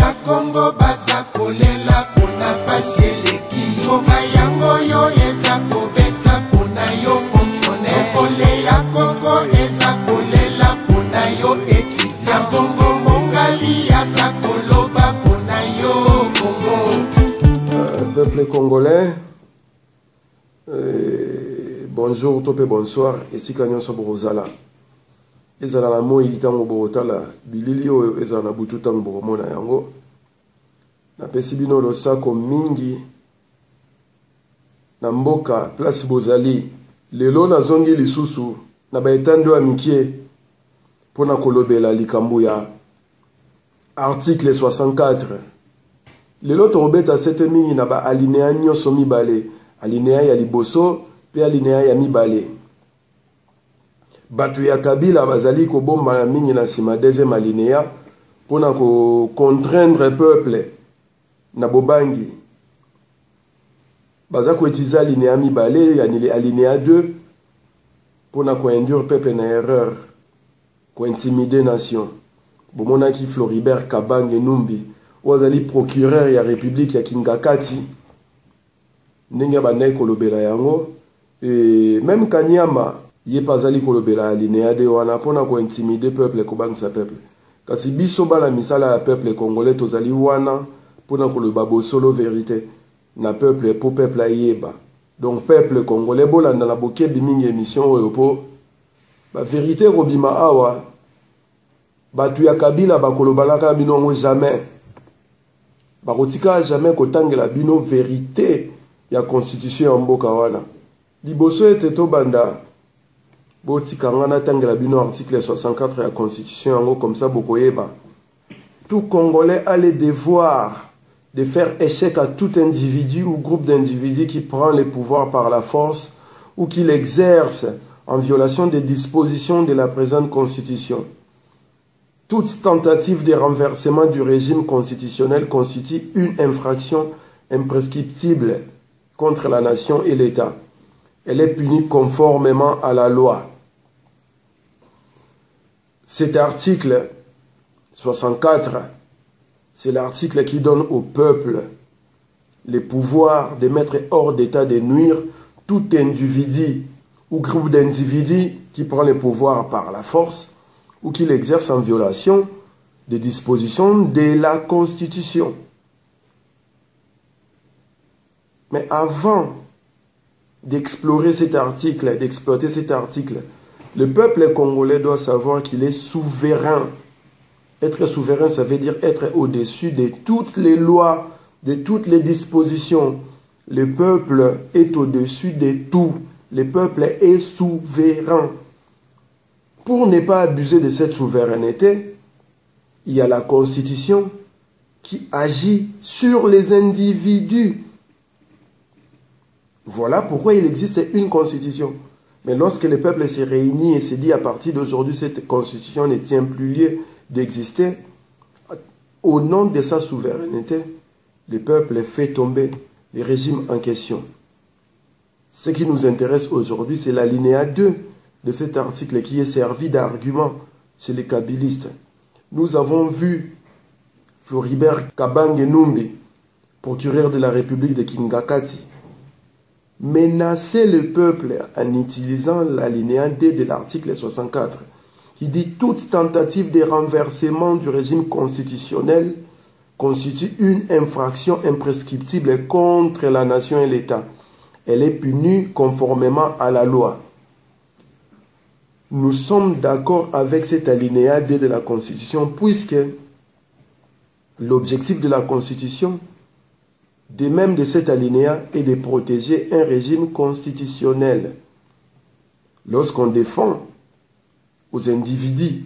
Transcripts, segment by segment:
ya Congo baza kolela pona pasi eleki Koka yango yo eza kobeta pona yo fonctionnaire Kokole ya koko eza kolela pona yo étudiant Congo mongali aza koloba pona yo Congo Peuple congolais, bonjour, topé, bonsoir, ici Kanyon Soborozala. Ezala na moi itango borotala bilili oyo ezala na butu tango boromona yango na pesi bino losako mingi na mboka place bozali lelo na zongi lisusu na baetando ya mikie pona kolobela likambo ya article 64 lelo tobeta sete mingi na ba alinea nyonso mibale alinea ya liboso pe alinea ya mibale Batu ya Kabila bazali ko bomba na mingi na sima deuxième alinéa pona ko contraindre peuple na bobangi baza ko utiliser alinéa mibale ya ni alinéa 2 pona ko induire peuple na erreur ko intimider nation bomona ki Floribert Kabange Numbi wazali procureur ya République ya Kingakati ndenge bandai kolobela yango et même Kanyama Yé pazali kolobela alinéa de wana pona ko intimider peuple ko bangisa peuple. Kasi biso bala misala ya peuple congolais tozali wana pona koloba bosolo vérité na peuple po peuple ayeba. Donc peuple congolais bolanda na bokebi mingi émission oyo po ba vérité robima awa batu ya Kabila bakolobalaka bino ngo jamais. Bakotika jamais kotangela bino vérité ya constitution ya mboka wana. Liboso ete to banda Botika ngana tangela bino article 64 de la Constitution, comme ça, Bokoyeba. Tout Congolais a le devoir de faire échec à tout individu ou groupe d'individus qui prend le pouvoir par la force ou qui l'exerce en violation des dispositions de la présente Constitution. Toute tentative de renversement du régime constitutionnel constitue une infraction imprescriptible contre la nation et l'État. Elle est punie conformément à la loi. Cet article 64, c'est l'article qui donne au peuple le pouvoir de mettre hors d'état de nuire tout individu ou groupe d'individus qui prend le pouvoir par la force ou qui l'exerce en violation des dispositions de la Constitution. Mais avant d'explorer cet article, d'exploiter cet article, le peuple congolais doit savoir qu'il est souverain. Être souverain, ça veut dire être au-dessus de toutes les lois, de toutes les dispositions. Le peuple est au-dessus de tout. Le peuple est souverain. Pour ne pas abuser de cette souveraineté, il y a la Constitution qui agit sur les individus. Voilà pourquoi il existe une constitution. Mais lorsque le peuple se réunit et se dit à partir d'aujourd'hui, cette constitution ne tient plus lieu d'exister, au nom de sa souveraineté, le peuple fait tomber le régime en question. Ce qui nous intéresse aujourd'hui, c'est l'alinéa 2 de cet article qui est servi d'argument chez les kabylistes. Nous avons vu Floribert Kabange Numbi, procureur de la République de Kingakati, menacer le peuple en utilisant l'alinéa D de l'article 64 qui dit toute tentative de renversement du régime constitutionnel constitue une infraction imprescriptible contre la nation et l'État. Elle est punie conformément à la loi. Nous sommes d'accord avec cet alinéa D de la Constitution puisque l'objectif de la Constitution de même de cet alinéa est de protéger un régime constitutionnel. Lorsqu'on défend aux individus,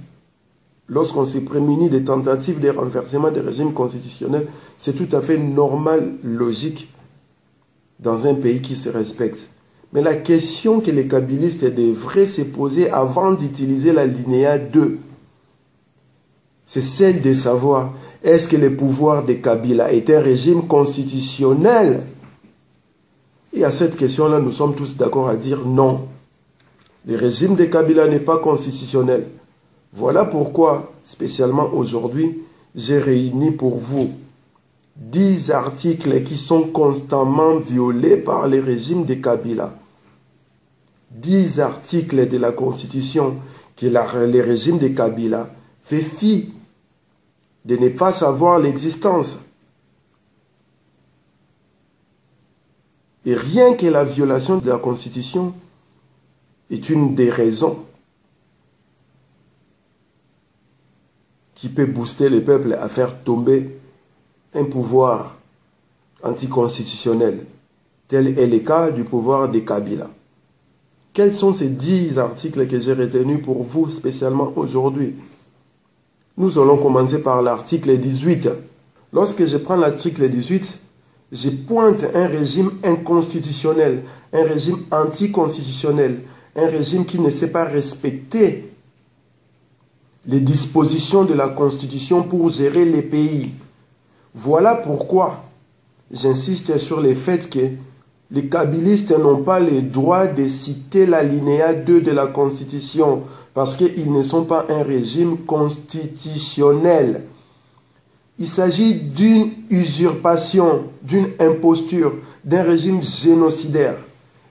lorsqu'on se prémunit des tentatives de renversement des régimes constitutionnels, c'est tout à fait normal, logique, dans un pays qui se respecte. Mais la question que les kabylistes devraient se poser avant d'utiliser l'alinéa 2, c'est celle de savoir, est-ce que le pouvoir de Kabila est un régime constitutionnel? Et à cette question-là, nous sommes tous d'accord à dire non. Le régime de Kabila n'est pas constitutionnel. Voilà pourquoi, spécialement aujourd'hui, j'ai réuni pour vous 10 articles qui sont constamment violés par les régimes de Kabila. 10 articles de la Constitution que les régimes de Kabila fait fi de ne pas savoir l'existence. Et rien que la violation de la Constitution est une des raisons qui peut booster le peuple à faire tomber un pouvoir anticonstitutionnel. Tel est le cas du pouvoir de Kabila. Quels sont ces 10 articles que j'ai retenus pour vous spécialement aujourd'hui? Nous allons commencer par l'article 18. Lorsque je prends l'article 18, je pointe un régime inconstitutionnel, un régime anticonstitutionnel, un régime qui ne sait pas respecter les dispositions de la Constitution pour gérer les pays. Voilà pourquoi j'insiste sur le fait que les kabylistes n'ont pas le droit de citer l'alinéa 2 de la Constitution parce qu'ils ne sont pas un régime constitutionnel. Il s'agit d'une usurpation, d'une imposture, d'un régime génocidaire,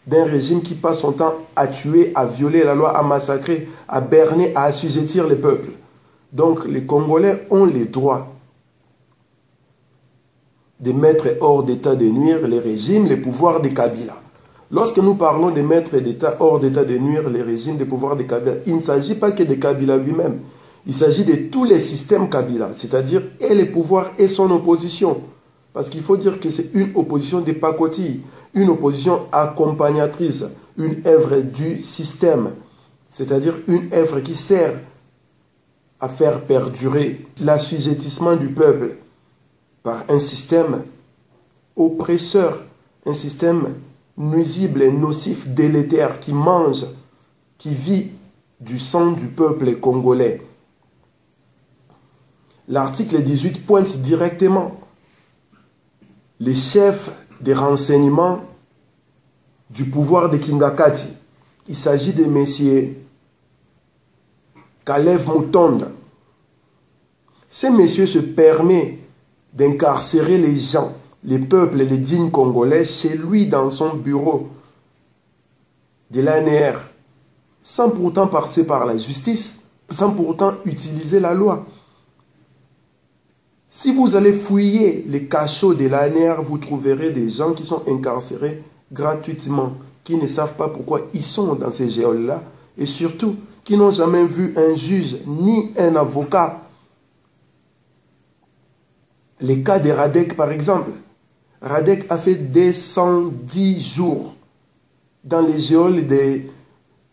d'un régime qui passe son temps à tuer, à violer la loi, à massacrer, à berner, à assujettir les peuples. Donc les Congolais ont le droit de mettre hors d'état de nuire les régimes, les pouvoirs de Kabila. Lorsque nous parlons de mettre hors d'état de nuire les régimes, les pouvoirs de Kabila, il ne s'agit pas que de Kabila lui-même. Il s'agit de tous les systèmes Kabila, c'est-à-dire et les pouvoirs et son opposition. Parce qu'il faut dire que c'est une opposition de pacotille, une opposition accompagnatrice, une œuvre du système, c'est-à-dire une œuvre qui sert à faire perdurer l'assujettissement du peuple par un système oppresseur, un système nuisible et nocif, délétère, qui mange, qui vit du sang du peuple congolais. L'article 18 pointe directement les chefs des renseignements du pouvoir de Kingakati. Il s'agit de messieurs Kalev Mutonda. Ces messieurs se permettent d'incarcérer les gens, les peuples et les dignes congolais chez lui dans son bureau de l'ANR, sans pourtant passer par la justice, sans pourtant utiliser la loi. Si vous allez fouiller les cachots de l'ANR, vous trouverez des gens qui sont incarcérés gratuitement, qui ne savent pas pourquoi ils sont dans ces geôles-là, et surtout qui n'ont jamais vu un juge ni un avocat. Les cas de Radek, par exemple. Radek a fait 210 jours dans les geôles de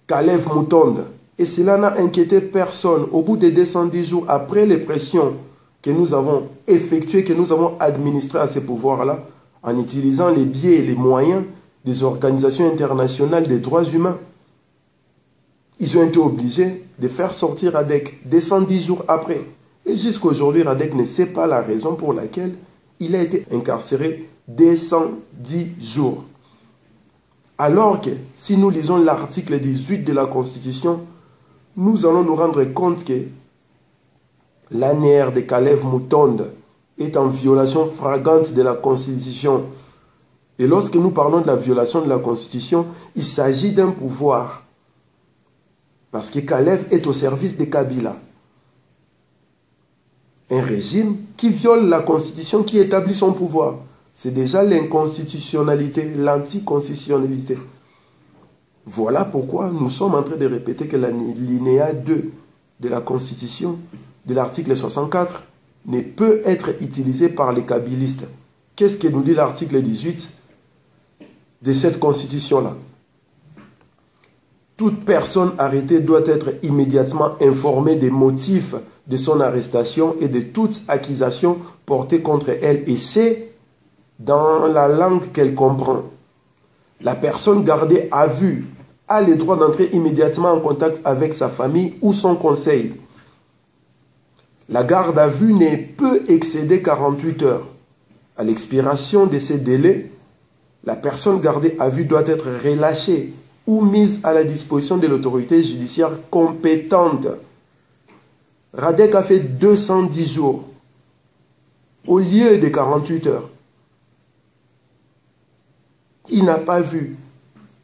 Kalev Mutonda. Et cela n'a inquiété personne. Au bout de 210 jours, après les pressions que nous avons effectuées, que nous avons administrées à ces pouvoirs-là, en utilisant les biais et les moyens des organisations internationales des droits humains, ils ont été obligés de faire sortir Radek 210 jours après. Et jusqu'à aujourd'hui, Radek ne sait pas la raison pour laquelle il a été incarcéré 210 jours. Alors que, si nous lisons l'article 18 de la Constitution, nous allons nous rendre compte que l'ANR de Kalev Mutonda est en violation flagrante de la Constitution. Et lorsque nous parlons de la violation de la Constitution, il s'agit d'un pouvoir. Parce que Kalev est au service de Kabila. Un régime qui viole la Constitution, qui établit son pouvoir. C'est déjà l'inconstitutionnalité, l'anticonstitutionnalité. Voilà pourquoi nous sommes en train de répéter que l'alinéa 2 de la Constitution, de l'article 64, ne peut être utilisé par les kabylistes. Qu'est-ce que nous dit l'article 18 de cette Constitution-là? Toute personne arrêtée doit être immédiatement informée des motifs de son arrestation et de toute accusation portée contre elle, et c'est dans la langue qu'elle comprend. La personne gardée à vue a le droit d'entrer immédiatement en contact avec sa famille ou son conseil. La garde à vue ne peut excéder 48 heures. À l'expiration de ces délais, la personne gardée à vue doit être relâchée ou mise à la disposition de l'autorité judiciaire compétente. Radek a fait 210 jours au lieu de 48 heures. Il n'a pas vu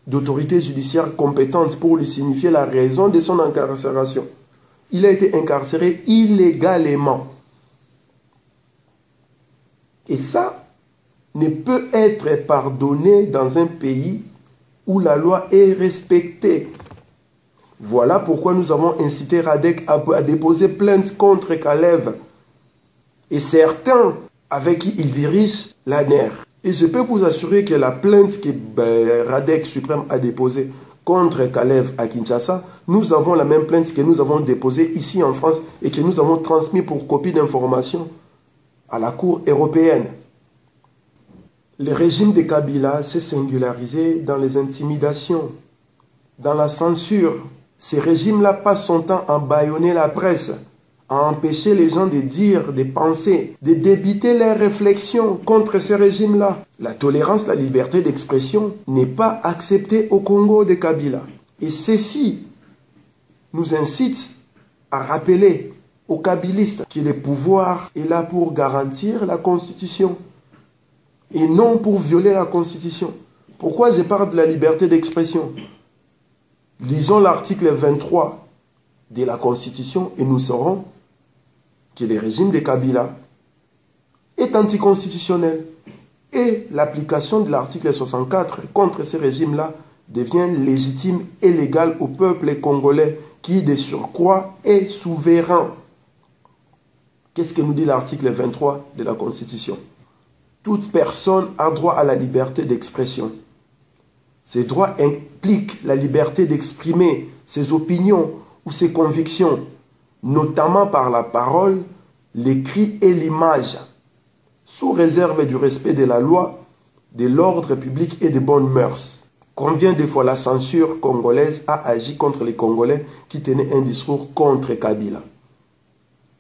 d'autorité judiciaire compétente pour lui signifier la raison de son incarcération. Il a été incarcéré illégalement. Et ça ne peut être pardonné dans un pays où la loi est respectée. Voilà pourquoi nous avons incité Radek à déposer plainte contre Kalev et certains avec qui il dirige l'ANER. Et je peux vous assurer que la plainte que Radek Suprême a déposée contre Kalev à Kinshasa, nous avons la même plainte que nous avons déposée ici en France et que nous avons transmis pour copie d'information à la Cour européenne. Le régime de Kabila s'est singularisé dans les intimidations, dans la censure. Ces régimes-là passent son temps à bâillonner la presse, à empêcher les gens de dire, de penser, de débiter leurs réflexions contre ces régimes-là. La tolérance, la liberté d'expression n'est pas acceptée au Congo de Kabila. Et ceci nous incite à rappeler aux Kabilistes que le pouvoir est là pour garantir la Constitution et non pour violer la Constitution. Pourquoi je parle de la liberté d'expression? Lisons l'article 23 de la Constitution et nous saurons que le régime de Kabila est anticonstitutionnel. Et l'application de l'article 64 contre ce régime-là devient légitime et légale au peuple congolais qui, de surcroît, est souverain. Qu'est-ce que nous dit l'article 23 de la Constitution? Toute personne a droit à la liberté d'expression. Ces droits impliquent la liberté d'exprimer ses opinions ou ses convictions, notamment par la parole, l'écrit et l'image, sous réserve du respect de la loi, de l'ordre public et des bonnes mœurs. Combien de fois la censure congolaise a agi contre les Congolais qui tenaient un discours contre Kabila?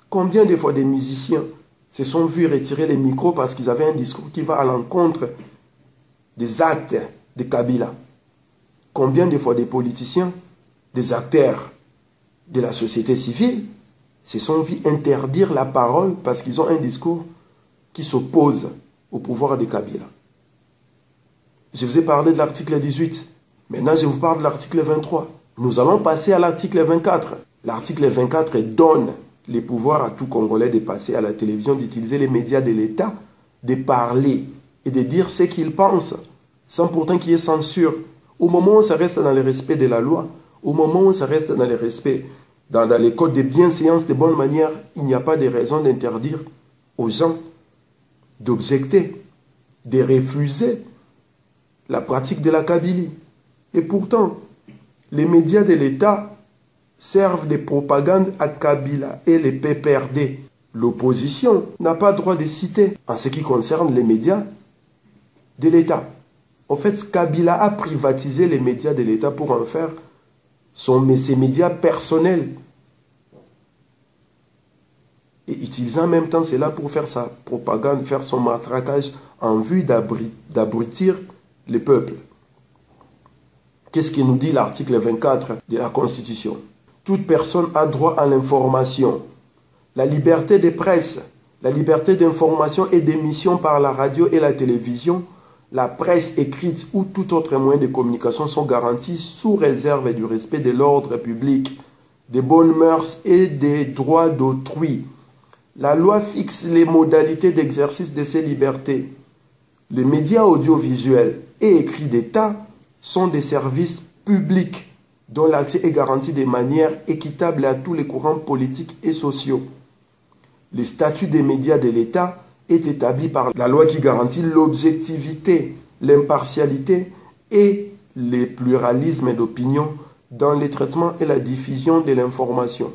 Combien de fois des musiciens se sont vus retirer les micros parce qu'ils avaient un discours qui va à l'encontre des actes de Kabila? Combien de fois des politiciens, des acteurs de la société civile se sont vus interdire la parole parce qu'ils ont un discours qui s'oppose au pouvoir de Kabila? Je vous ai parlé de l'article 18. Maintenant, je vous parle de l'article 23. Nous allons passer à l'article 24. L'article 24 donne les pouvoirs à tout Congolais de passer à la télévision, d'utiliser les médias de l'État, de parler et de dire ce qu'ils pensent, sans pourtant qu'il y ait censure. Au moment où ça reste dans le respect de la loi, au moment où ça reste dans le respect, dans les codes de bienséance, de bonne manière, il n'y a pas de raison d'interdire aux gens d'objecter, de refuser la pratique de la Kabylie. Et pourtant, les médias de l'État servent de propagande à Kabila et les PPRD. L'opposition n'a pas droit de citer en ce qui concerne les médias de l'État. En fait, Kabila a privatisé les médias de l'État pour en faire ses médias personnels. Et utilisant en même temps cela pour faire sa propagande, faire son matraquage en vue d'abrutir les peuples. Qu'est-ce que nous dit l'article 24 de la Constitution? Toute personne a droit à l'information. La liberté de presse, la liberté d'information et d'émission par la radio et la télévision, la presse écrite ou tout autre moyen de communication sont garantis sous réserve du respect de l'ordre public, des bonnes mœurs et des droits d'autrui. La loi fixe les modalités d'exercice de ces libertés. Les médias audiovisuels et écrits d'État sont des services publics dont l'accès est garanti de manière équitable à tous les courants politiques et sociaux. Le statut des médias de l'État est établi par la loi qui garantit l'objectivité, l'impartialité et le pluralisme d'opinion dans le traitement et la diffusion de l'information.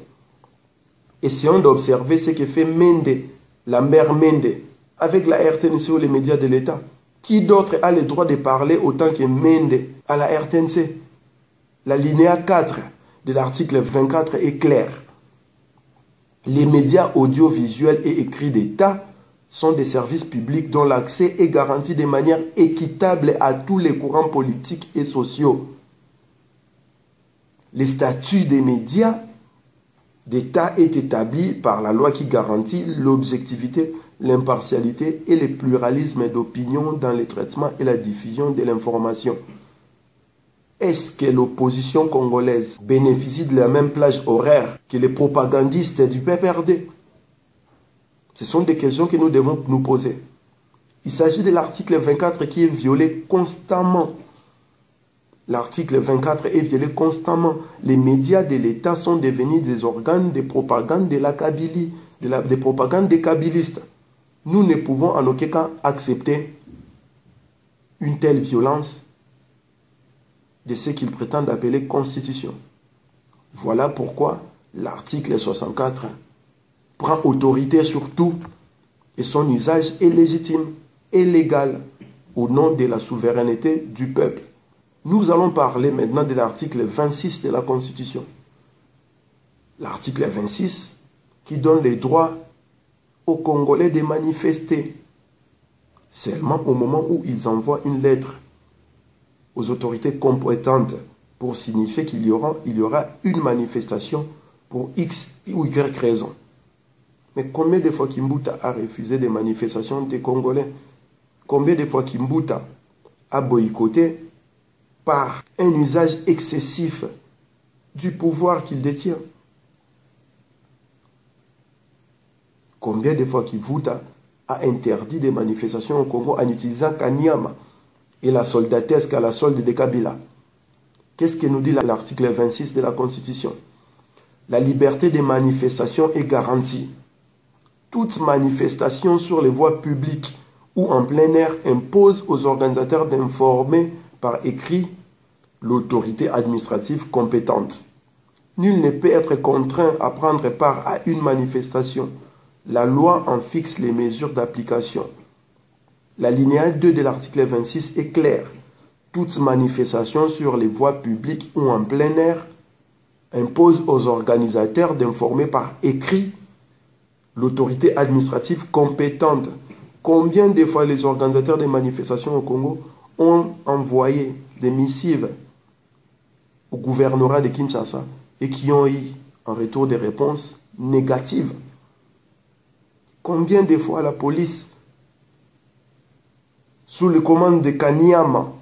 Essayons d'observer ce que fait Mende, Lambert Mende, avec la RTNC ou les médias de l'État. Qui d'autre a le droit de parler autant que Mende à la RTNC? L'alinéa 4 de l'article 24 est clair. Les médias audiovisuels et écrits d'État sont des services publics dont l'accès est garanti de manière équitable à tous les courants politiques et sociaux. Le statut des médias d'État est établi par la loi qui garantit l'objectivité, l'impartialité et le pluralisme d'opinion dans le traitement et la diffusion de l'information. Est-ce que l'opposition congolaise bénéficie de la même plage horaire que les propagandistes du PPRD? Ce sont des questions que nous devons nous poser. Il s'agit de l'article 24 qui est violé constamment. L'article 24 est violé constamment. Les médias de l'État sont devenus des organes de propagande de la Kabylie, des propagandes des kabylistes. Nous ne pouvons en aucun cas accepter une telle violence de ce qu'ils prétendent appeler constitution. Voilà pourquoi l'article 64 prend autorité sur tout et son usage est légitime et légal au nom de la souveraineté du peuple. Nous allons parler maintenant de l'article 26 de la Constitution. L'article 26 qui donne les droits aux Congolais de manifester seulement au moment où ils envoient une lettre aux autorités compétentes pour signifier qu'il y aura une manifestation pour X ou Y raison. Mais combien de fois Kimbuta a refusé des manifestations des Congolais? Combien de fois Kimbuta a boycotté par un usage excessif du pouvoir qu'il détient? Combien de fois Kimbuta a interdit des manifestations au Congo en utilisant Kanyama et la soldatesque à la solde de Kabila? Qu'est-ce que nous dit l'article 26 de la Constitution? La liberté des manifestations est garantie. Toute manifestation sur les voies publiques ou en plein air impose aux organisateurs d'informer par écrit l'autorité administrative compétente. Nul ne peut être contraint à prendre part à une manifestation. La loi en fixe les mesures d'application. L'alinéa 2 de l'article 26 est clair. Toute manifestation sur les voies publiques ou en plein air impose aux organisateurs d'informer par écrit l'autorité administrative compétente. Combien de fois les organisateurs des manifestations au Congo ont envoyé des missives au gouvernorat de Kinshasa et qui ont eu en retour des réponses négatives? Combien de fois la police, sous les commandes de Kanyama,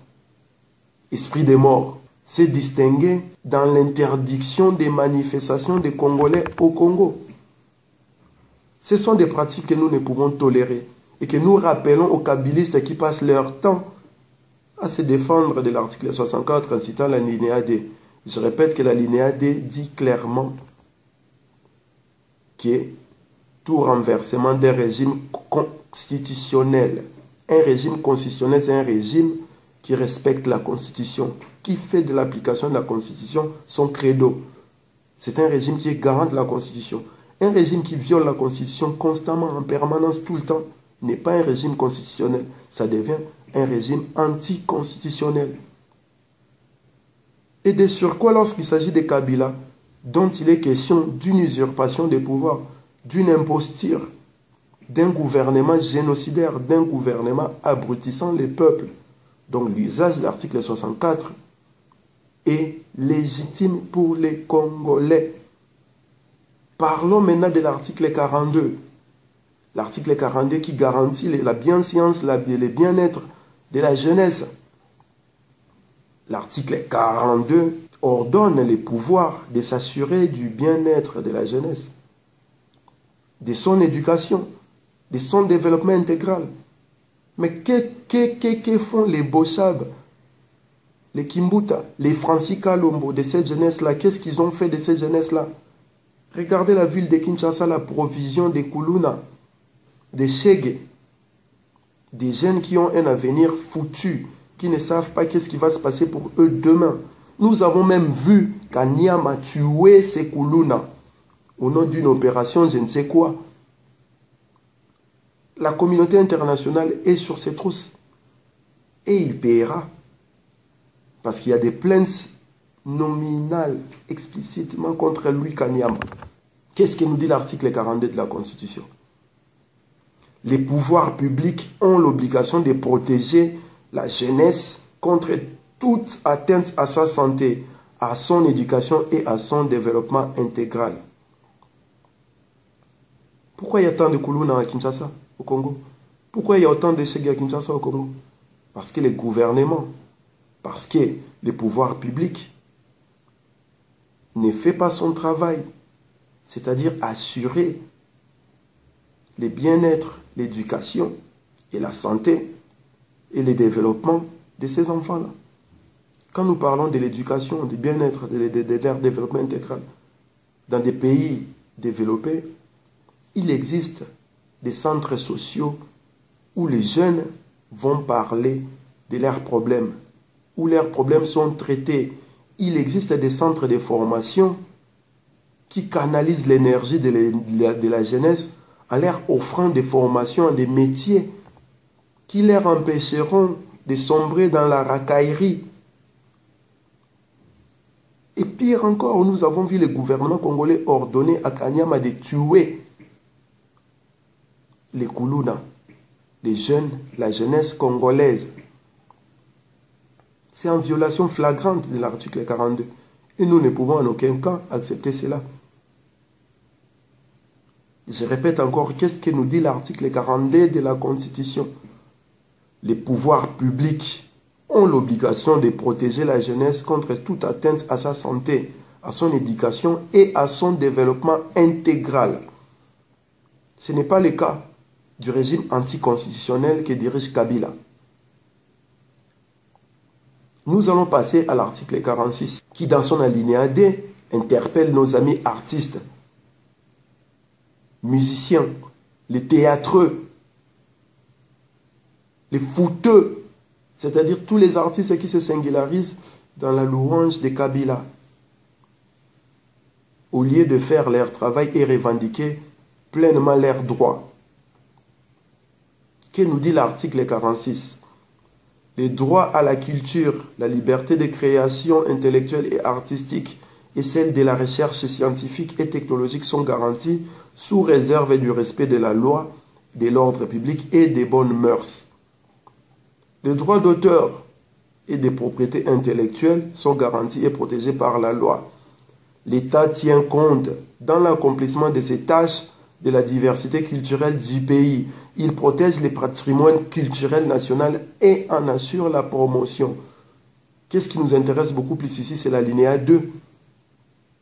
esprit des morts, s'est distinguée dans l'interdiction des manifestations des Congolais au Congo? Ce sont des pratiques que nous ne pouvons tolérer et que nous rappelons aux kabylistes qui passent leur temps à se défendre de l'article 64 en citant l'alinéa D. Je répète que l'alinéa D dit clairement que tout renversement d'un régime constitutionnel. Un régime constitutionnel, c'est un régime qui respecte la Constitution, qui fait de l'application de la Constitution son credo. C'est un régime qui est garant de la Constitution. Un régime qui viole la Constitution constamment, en permanence, tout le temps, n'est pas un régime constitutionnel. Ça devient un régime anticonstitutionnel. Et de surcroît, lorsqu'il s'agit de Kabila, dont il est question d'une usurpation des pouvoirs, d'une imposture, d'un gouvernement génocidaire, d'un gouvernement abrutissant les peuples. Donc l'usage de l'article 64 est légitime pour les Congolais. Parlons maintenant de l'article 42. L'article 42 qui garantit la bienséance, le bien-être de la jeunesse. L'article 42 ordonne les pouvoirs de s'assurer du bien-être de la jeunesse, de son éducation, de son développement intégral. Mais que font les Bochab, les Kimbuta, les Francis Kalombo de cette jeunesse-là? Qu'est-ce qu'ils ont fait de cette jeunesse-là? Regardez la ville de Kinshasa, la provision des Kuluna, des Chege, des jeunes qui ont un avenir foutu, qui ne savent pas qu'est-ce qui va se passer pour eux demain. Nous avons même vu Kanyama a tué ces Kuluna au nom d'une opération, je ne sais quoi. La communauté internationale est sur ses trousses. Et il paiera. Parce qu'il y a des plaintes nominales explicitement contre lui, Kanyama. Qu'est-ce que nous dit l'article 42 de la Constitution? Les pouvoirs publics ont l'obligation de protéger la jeunesse contre toute atteinte à sa santé, à son éducation et à son développement intégral. Pourquoi il y a tant de Kuluna à Kinshasa? au Congo. Pourquoi il y a autant d'échecs à Kinshasa au Congo? Parce que les gouvernements, parce que les pouvoirs publics ne font pas son travail, c'est-à-dire assurer le bien-être, l'éducation et la santé et le développement de ces enfants-là. Quand nous parlons de l'éducation, du bien-être, de leur développement intégral, dans des pays développés, il existe des centres sociaux où les jeunes vont parler de leurs problèmes, où leurs problèmes sont traités. Il existe des centres de formation qui canalisent l'énergie de la jeunesse en leur offrant des formations, des métiers qui leur empêcheront de sombrer dans la racaillerie. Et pire encore, nous avons vu le gouvernement congolais ordonner à Kanyama de tuer les Koulouna, les jeunes, la jeunesse congolaise. C'est en violation flagrante de l'article 42. Et nous ne pouvons en aucun cas accepter cela. Je répète encore, qu'est-ce que nous dit l'article 42 de la Constitution? Les pouvoirs publics ont l'obligation de protéger la jeunesse contre toute atteinte à sa santé, à son éducation et à son développement intégral. Ce n'est pas le cas du régime anticonstitutionnel que dirige Kabila. Nous allons passer à l'article 46, qui dans son alinéa D interpelle nos amis artistes, musiciens, les théâtreux, les footeux, c'est-à-dire tous les artistes qui se singularisent dans la louange de Kabila. Au lieu de faire leur travail et revendiquer pleinement leurs droits. Que nous dit l'article 46? Les droits à la culture, la liberté de création intellectuelle et artistique et celle de la recherche scientifique et technologique sont garantis sous réserve du respect de la loi, de l'ordre public et des bonnes mœurs. Les droits d'auteur et des propriétés intellectuelles sont garantis et protégés par la loi. L'État tient compte dans l'accomplissement de ses tâches de la diversité culturelle du pays. Il protège les patrimoines culturels nationaux et en assure la promotion. Qu'est-ce qui nous intéresse beaucoup plus ici? C'est l'alinéa 2,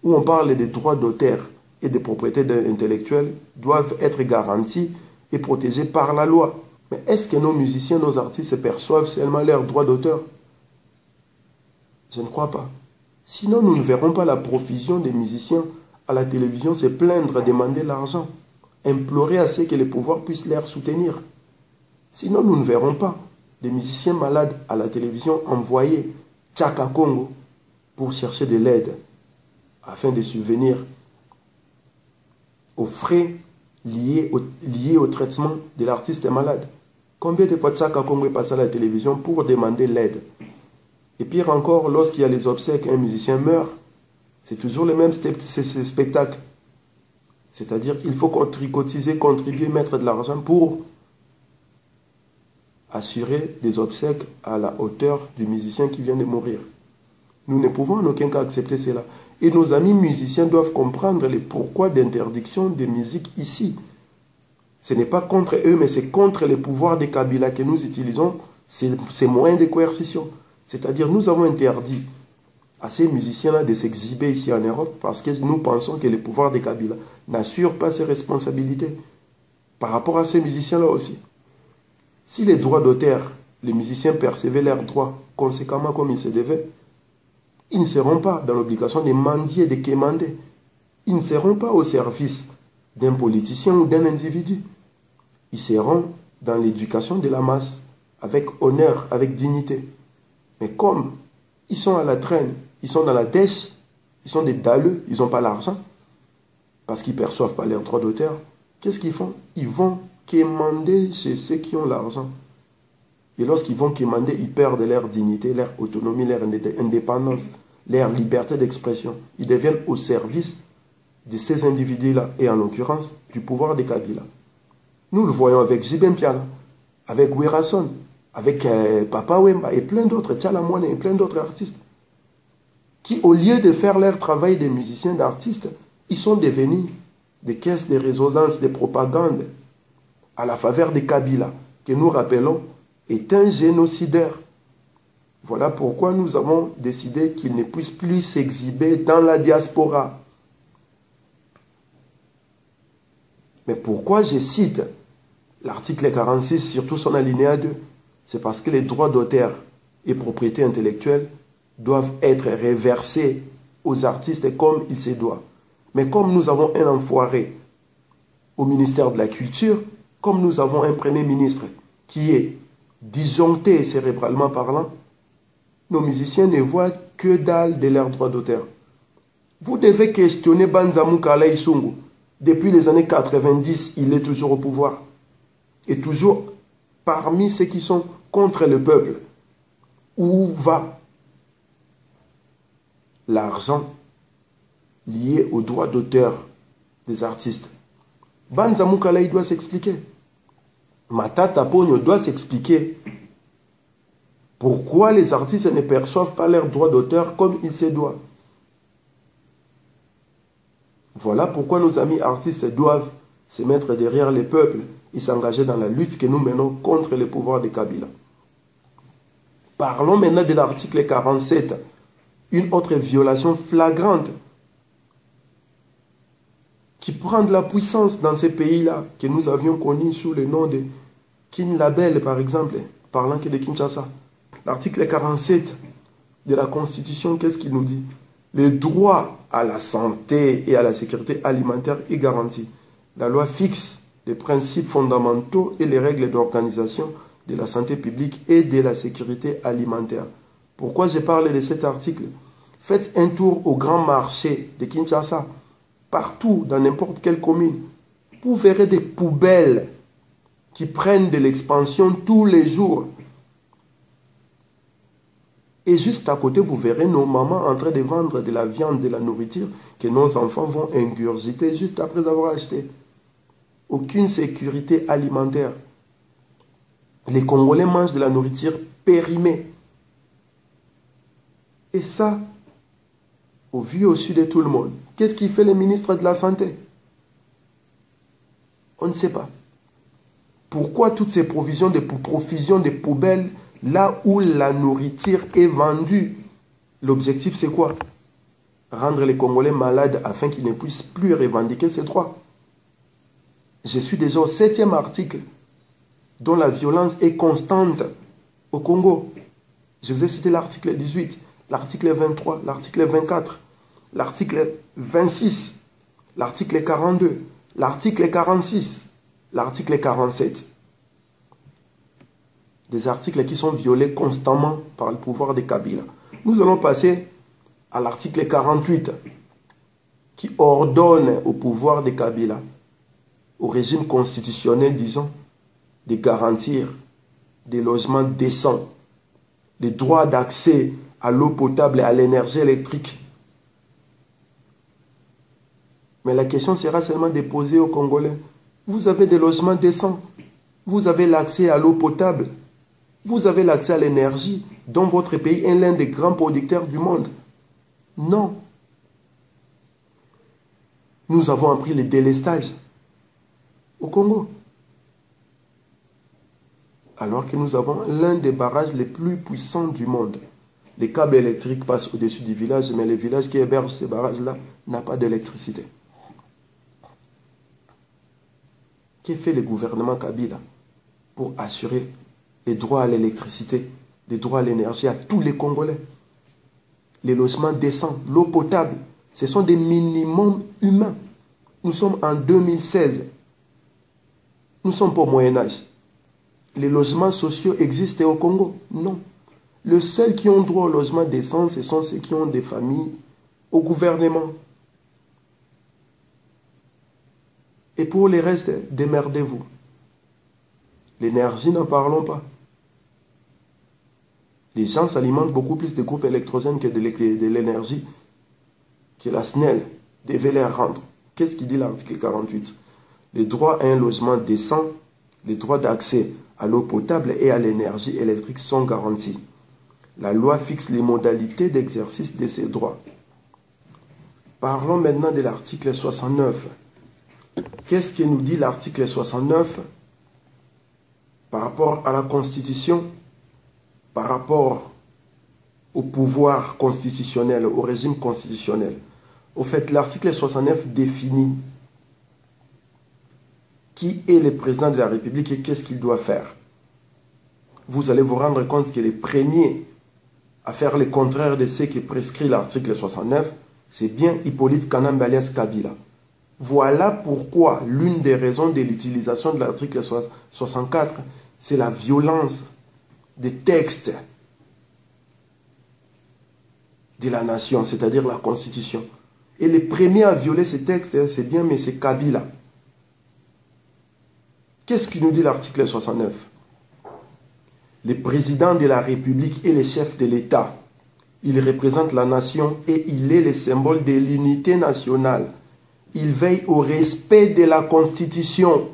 où on parle des droits d'auteur et des propriétés intellectuelles doivent être garantis et protégés par la loi. Mais est-ce que nos musiciens, nos artistes perçoivent seulement leurs droits d'auteur? Je ne crois pas. Sinon, nous ne verrons pas la profusion des musiciens à la télévision se plaindre, demander l'argent, implorer à ce que les pouvoirs puissent les soutenir. Sinon, nous ne verrons pas des musiciens malades à la télévision envoyer Tchaka Congo pour chercher de l'aide afin de subvenir aux frais liés au traitement de l'artiste malade. Combien de fois Tchaka Congo est passé à la télévision pour demander l'aide? Et pire encore, lorsqu'il y a les obsèques, un musicien meurt, c'est toujours le même spectacle. C'est-à-dire qu'il faut cotiser, contribuer, mettre de l'argent pour assurer des obsèques à la hauteur du musicien qui vient de mourir. Nous ne pouvons en aucun cas accepter cela. Et nos amis musiciens doivent comprendre les pourquoi d'interdiction des musiques ici. Ce n'est pas contre eux, mais c'est contre les pouvoirs des Kabila que nous utilisons ces moyens de coercition. C'est-à-dire nous avons interdit à ces musiciens-là de s'exhiber ici en Europe parce que nous pensons que les pouvoirs des Kabila n'assurent pas ces responsabilités par rapport à ces musiciens-là aussi. Si les droits d'auteur, les musiciens percevaient leurs droits conséquemment comme ils se devaient, ils ne seront pas dans l'obligation de mendier, de quémander. Ils ne seront pas au service d'un politicien ou d'un individu. Ils seront dans l'éducation de la masse, avec honneur, avec dignité. Mais comme ils sont à la traîne, ils sont dans la dèche, ils sont des dalleux, ils n'ont pas l'argent, parce qu'ils ne perçoivent pas leurs droits d'auteur, qu'est-ce qu'ils font? Ils vont quémander chez ceux qui ont l'argent. Et lorsqu'ils vont quémander, ils perdent leur dignité, leur autonomie, leur indépendance, leur liberté d'expression. Ils deviennent au service de ces individus-là, et en l'occurrence, du pouvoir des Kabila. Nous le voyons avec Jibem Piala, avec Werason, avec Papa Wemba et plein d'autres, Tchalamouane et plein d'autres artistes, qui au lieu de faire leur travail de musiciens, d'artistes, ils sont devenus des caisses de résonance, de propagande, à la faveur de Kabila, que nous rappelons, est un génocidaire. Voilà pourquoi nous avons décidé qu'il ne puisse plus s'exhiber dans la diaspora. Mais pourquoi je cite l'article 46, surtout son alinéa 2? C'est parce que les droits d'auteur et propriété intellectuelle doivent être réversés aux artistes comme il se doit. Mais comme nous avons un enfoiré au ministère de la Culture, comme nous avons un Premier ministre qui est disjoncté cérébralement parlant, nos musiciens ne voient que dalle de leurs droits d'auteur. Vous devez questionner Banzamou Kalaï Sungu. Depuis les années 90, il est toujours au pouvoir. Et toujours parmi ceux qui sont contre le peuple. Où va l'argent lié aux droits d'auteur des artistes? Banzamou Kalaï doit s'expliquer. Matata Pogno doit s'expliquer. Pourquoi les artistes ne perçoivent pas leurs droits d'auteur comme il se doit? Voilà pourquoi nos amis artistes doivent se mettre derrière les peuples et s'engager dans la lutte que nous menons contre le pouvoir de Kabila. Parlons maintenant de l'article 47, une autre violation flagrante qui prend de la puissance dans ces pays-là que nous avions connus sous le nom de Kin Label, par exemple, parlant que de Kinshasa. L'article 47 de la Constitution, qu'est-ce qu'il nous dit? Le droit à la santé et à la sécurité alimentaire est garanti. La loi fixe les principes fondamentaux et les règles d'organisation de la santé publique et de la sécurité alimentaire. Pourquoi je parle de cet article? Faites un tour au grand marché de Kinshasa, partout, dans n'importe quelle commune. Vous verrez des poubelles qui prennent de l'expansion tous les jours. Et juste à côté, vous verrez nos mamans en train de vendre de la viande, de la nourriture que nos enfants vont ingurgiter juste après avoir acheté. Aucune sécurité alimentaire. Les Congolais mangent de la nourriture périmée. Et ça, au vu au sud de tout le monde. Qu'est-ce qu'il fait le ministre de la Santé? On ne sait pas. Pourquoi toutes ces provisions de profusion de poubelles là où la nourriture est vendue? L'objectif, c'est quoi? Rendre les Congolais malades afin qu'ils ne puissent plus revendiquer ces droits. Je suis déjà au 7e article dont la violence est constante au Congo. Je vous ai cité l'article 18, l'article 23, l'article 24, l'article 26, l'article 42, l'article 46, l'article 47. Des articles qui sont violés constamment par le pouvoir de Kabila. Nous allons passer à l'article 48 qui ordonne au pouvoir de Kabila, au régime constitutionnel, disons, de garantir des logements décents, des droits d'accès à l'eau potable et à l'énergie électrique. Mais la question sera seulement de poser aux Congolais. Vous avez des logements décents, vous avez l'accès à l'eau potable, vous avez l'accès à l'énergie dont votre pays est l'un des grands producteurs du monde. Non. Nous avons appris le délestage au Congo. Alors que nous avons l'un des barrages les plus puissants du monde. Les câbles électriques passent au-dessus du village, mais le village qui héberge ces barrages-là n'a pas d'électricité. Que fait le gouvernement Kabila pour assurer les droits à l'électricité, les droits à l'énergie à tous les Congolais? Les logements décents, l'eau potable, ce sont des minimums humains. Nous sommes en 2016. Nous ne sommes pas au Moyen-Âge. Les logements sociaux existent au Congo? Non. Les seuls qui ont droit au logement décent, ce sont ceux qui ont des familles au gouvernement. Et pour les restes, démerdez-vous. L'énergie, n'en parlons pas. Les gens s'alimentent beaucoup plus de groupes électrogènes que de l'énergie que la SNEL devait leur rendre. Qu'est-ce qui dit l'article 48? Les droits à un logement décent, les droits d'accès à l'eau potable et à l'énergie électrique sont garantis. La loi fixe les modalités d'exercice de ces droits. Parlons maintenant de l'article 69. Qu'est-ce que nous dit l'article 69 par rapport à la Constitution, par rapport au pouvoir constitutionnel, au régime constitutionnel. Au fait, l'article 69 définit qui est le président de la République et qu'est-ce qu'il doit faire. Vous allez vous rendre compte que les premiers à faire le contraire de ce qui prescrit l'article 69, c'est bien Hippolyte Kanambe alias Kabila. Voilà pourquoi l'une des raisons de l'utilisation de l'article 64, c'est la violence des textes de la nation, c'est-à-dire la Constitution. Et les premiers à violer ces textes, c'est bien, mais c'est Kabila. Qu'est-ce qui nous dit l'article 69? Le président de la République est le chef de l'État. Il représente la nation et il est le symbole de l'unité nationale. Il veille au respect de la Constitution.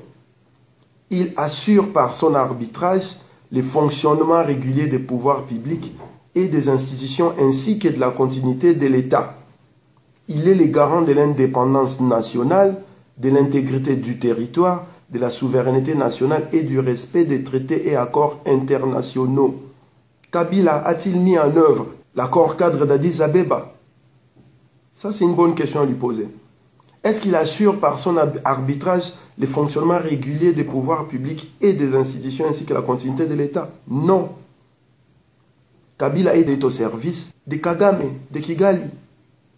Il assure par son arbitrage le fonctionnement régulier des pouvoirs publics et des institutions ainsi que de la continuité de l'État. Il est le garant de l'indépendance nationale, de l'intégrité du territoire, de la souveraineté nationale et du respect des traités et accords internationaux. Kabila a-t-il mis en œuvre l'accord cadre d'Addis Abeba? Ça, c'est une bonne question à lui poser. Est-ce qu'il assure par son arbitrage le fonctionnement régulier des pouvoirs publics et des institutions ainsi que la continuité de l'État? Non. Kabila est au service de Kagame, de Kigali,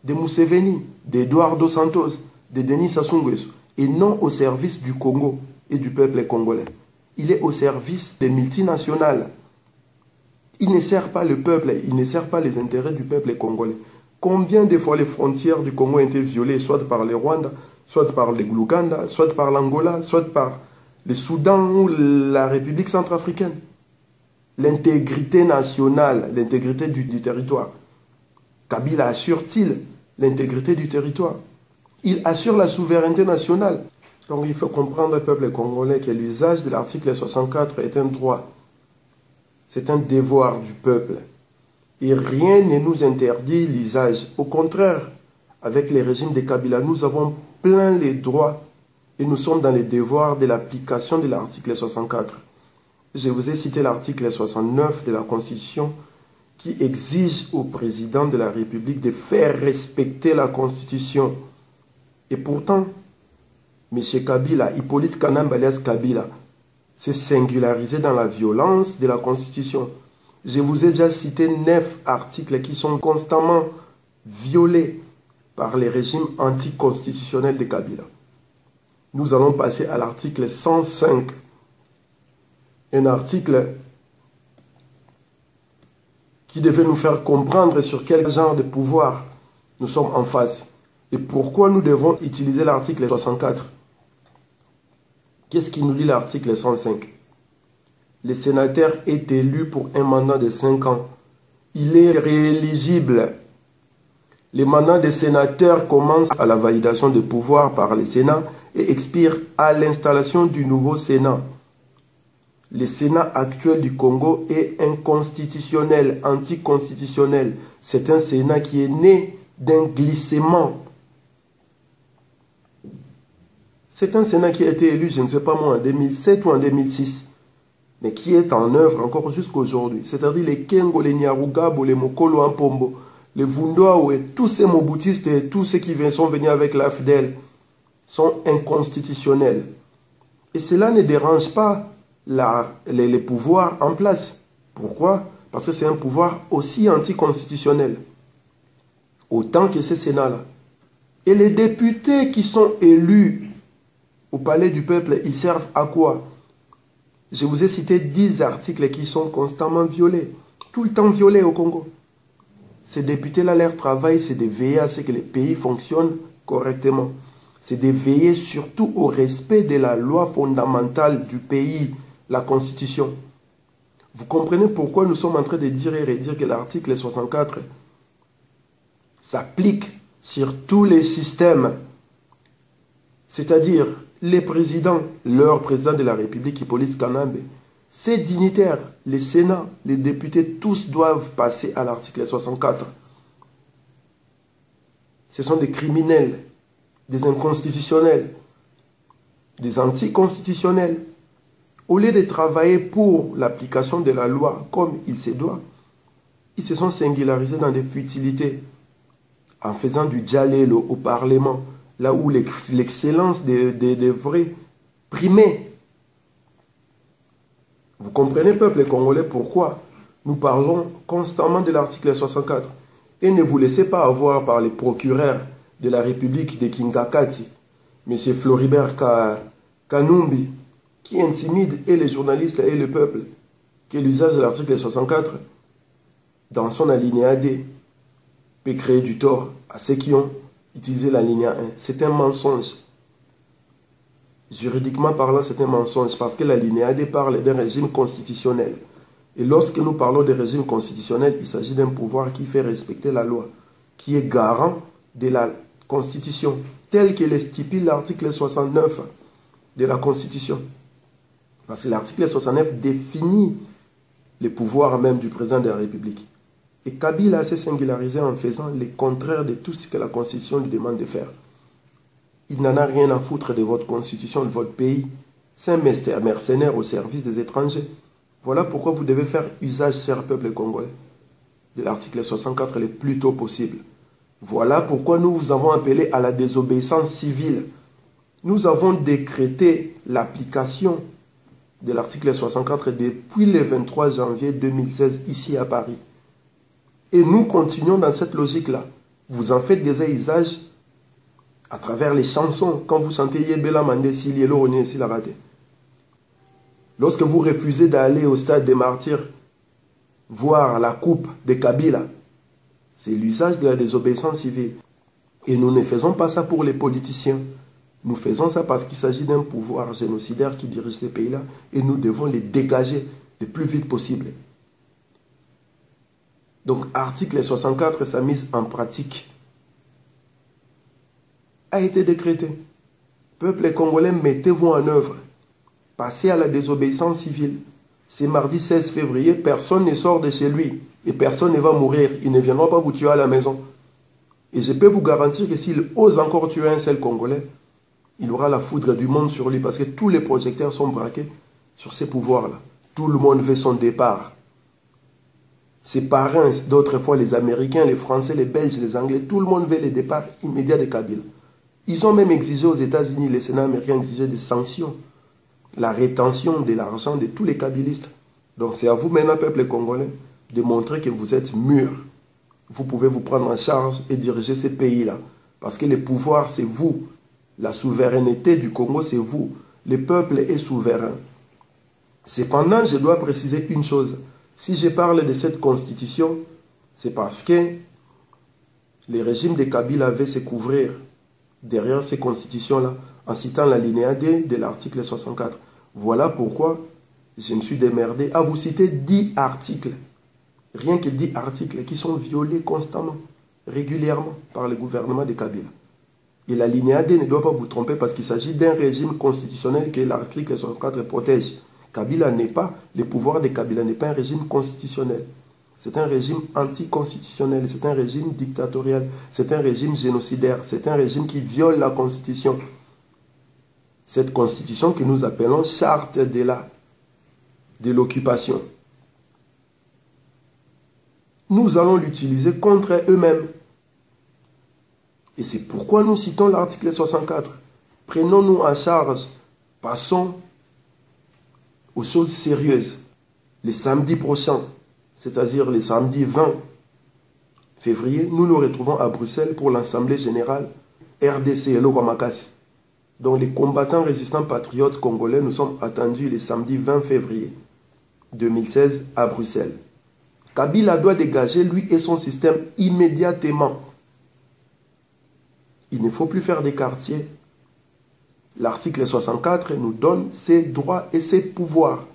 de Museveni, d'Eduardo Santos, de Denis Sassou Nguesso, et non au service du Congo et du peuple congolais. Il est au service des multinationales. Il ne sert pas le peuple, il ne sert pas les intérêts du peuple congolais. Combien de fois les frontières du Congo ont été violées, soit par le Rwanda, soit par l'Ouganda, soit par l'Angola, soit par le Soudan ou la République centrafricaine? L'intégrité nationale, l'intégrité du territoire. Kabila assure-t-il l'intégrité du territoire? Il assure la souveraineté nationale. Donc il faut comprendre, le peuple congolais, que l'usage de l'article 64 est un droit. C'est un devoir du peuple. Et rien ne nous interdit l'usage. Au contraire, avec les régimes de Kabila, nous avons plein les droits et nous sommes dans les devoirs de l'application de l'article 64. Je vous ai cité l'article 69 de la Constitution qui exige au président de la République de faire respecter la Constitution. Et pourtant, M. Kabila, Hippolyte Kanambe alias Kabila, s'est singularisé dans la violence de la Constitution. Je vous ai déjà cité 9 articles qui sont constamment violés par les régimes anticonstitutionnels de Kabila. Nous allons passer à l'article 105. Un article qui devait nous faire comprendre sur quel genre de pouvoir nous sommes en face. Et pourquoi nous devons utiliser l'article 64? Qu'est-ce qui nous dit l'article 105? Le sénateur est élu pour un mandat de 5 ans. Il est rééligible. Les mandats des sénateurs commencent à la validation des pouvoirs par le Sénat et expirent à l'installation du nouveau Sénat. Le Sénat actuel du Congo est inconstitutionnel, anticonstitutionnel. C'est un Sénat qui est né d'un glissement. C'est un Sénat qui a été élu, je ne sais pas moi, en 2007 ou en 2006, mais qui est en œuvre encore jusqu'à aujourd'hui. C'est-à-dire les Kengo, les Nyarugabo, les Mokolo Ampombo, les Vundoawe, tous ces Mobutistes et tous ceux qui sont venus avec l'AFDEL sont inconstitutionnels. Et cela ne dérange pas les pouvoirs en place. Pourquoi? Parce que c'est un pouvoir aussi anticonstitutionnel, autant que ce Sénat-là. Et les députés qui sont élus au palais du peuple, ils servent à quoi? Je vous ai cité 10 articles qui sont constamment violés, tout le temps violés au Congo. Ces députés-là, leur travail, c'est de veiller à ce que le pays fonctionne correctement. C'est de veiller surtout au respect de la loi fondamentale du pays, la Constitution. Vous comprenez pourquoi nous sommes en train de dire et redire que l'article 64 s'applique sur tous les systèmes. C'est-à-dire les présidents, leur président de la République, Hippolyte Kanambe, ces dignitaires, les sénats, les députés, tous doivent passer à l'article 64. Ce sont des criminels, des inconstitutionnels, des anticonstitutionnels. Au lieu de travailler pour l'application de la loi comme il se doit, ils se sont singularisés dans des futilités en faisant du djalelo au Parlement, là où l'excellence des vrais primait. Vous comprenez, peuple congolais, pourquoi nous parlons constamment de l'article 64 et ne vous laissez pas avoir par les procureurs de la République de Kingakati, M. Floribert Kanumbi, qui intimide et les journalistes et le peuple, que l'usage de l'article 64 dans son alinéa D peut créer du tort à ceux qui ont utilisé l'alinéa 1. C'est un mensonge. Juridiquement parlant, c'est un mensonge parce que l'alinéa D parle d'un régime constitutionnel. Et lorsque nous parlons de régime constitutionnel, il s'agit d'un pouvoir qui fait respecter la loi, qui est garant de la Constitution, tel que le stipule l'article 69 de la Constitution. Parce que l'article 69 définit les pouvoirs même du président de la République. Et Kabila s'est singularisé en faisant le contraire de tout ce que la Constitution lui demande de faire. Il n'en a rien à foutre de votre Constitution, de votre pays. C'est un mercenaire au service des étrangers. Voilà pourquoi vous devez faire usage, cher peuple congolais, de l'article 64 le plus tôt possible. Voilà pourquoi nous vous avons appelé à la désobéissance civile. Nous avons décrété l'application de l'article 64 depuis le 23 janvier 2016 ici à Paris. Et nous continuons dans cette logique-là. Vous en faites des usages à travers les chansons. Quand vous chantez Yebela Mandé Sili Elo Roni Sila Raté. Lorsque vous refusez d'aller au stade des martyrs voir la coupe de Kabila, c'est l'usage de la désobéissance civile. Et nous ne faisons pas ça pour les politiciens. Nous faisons ça parce qu'il s'agit d'un pouvoir génocidaire qui dirige ces pays-là et nous devons les dégager le plus vite possible. Donc, article 64, sa mise en pratique a été décrétée. Peuple congolais, mettez-vous en œuvre. Passez à la désobéissance civile. C'est mardi 16 février, personne ne sort de chez lui et personne ne va mourir. Il ne viendra pas vous tuer à la maison. Et je peux vous garantir que s'il ose encore tuer un seul Congolais, il aura la foudre du monde sur lui parce que tous les projecteurs sont braqués sur ces pouvoirs-là. Tout le monde veut son départ. Ses parrains, d'autres fois les Américains, les Français, les Belges, les Anglais, tout le monde veut le départ immédiat de Kabila. Ils ont même exigé aux États-Unis, le Sénat américain exigeait des sanctions, la rétention de l'argent de tous les kabylistes. Donc c'est à vous maintenant, peuple congolais, de montrer que vous êtes mûrs. Vous pouvez vous prendre en charge et diriger ces pays-là. Parce que le pouvoir, c'est vous. La souveraineté du Congo, c'est vous. Le peuple est souverain. Cependant, je dois préciser une chose. Si je parle de cette constitution, c'est parce que le régime de Kabila avait se couvrir derrière ces constitutions-là en citant l'alinéa D de l'article 64. Voilà pourquoi je me suis démerdé à vous citer 10 articles. Rien que 10 articles qui sont violés constamment, régulièrement par le gouvernement de Kabila. Et l'alinéa D ne doit pas vous tromper parce qu'il s'agit d'un régime constitutionnel que l'article 64 protège. Kabila n'est pas, le pouvoir de Kabila n'est pas un régime constitutionnel. C'est un régime anticonstitutionnel, c'est un régime dictatorial, c'est un régime génocidaire, c'est un régime qui viole la Constitution. Cette Constitution que nous appelons charte de l'occupation. Nous allons l'utiliser contre eux-mêmes. Et c'est pourquoi nous citons l'article 64. Prenons-nous en charge, passons aux choses sérieuses. Le samedi prochain, c'est-à-dire le samedi 20 février, nous nous retrouvons à Bruxelles pour l'Assemblée générale RDC et Lokomakasi. Donc les combattants résistants patriotes congolais, nous sommes attendus le samedi 20 février 2016 à Bruxelles. Kabila doit dégager lui et son système immédiatement. Il ne faut plus faire des quartiers. L'article 64 nous donne ses droits et ses pouvoirs.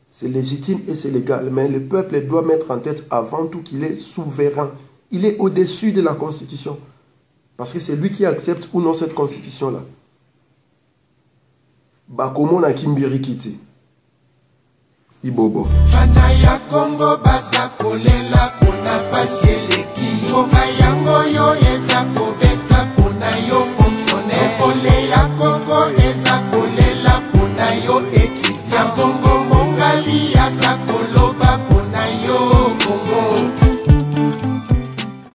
C'est légitime et c'est légal. Mais le peuple doit mettre en tête avant tout qu'il est souverain. Il est au-dessus de la Constitution. Parce que c'est lui qui accepte ou non cette Constitution-là. Bakomo na Kimbiri Kiti. Ibobo. Banaya Congo baza kolela pona pasieleki. Koka yango yo eza kobeta pona yo fonctionnaire. Koleya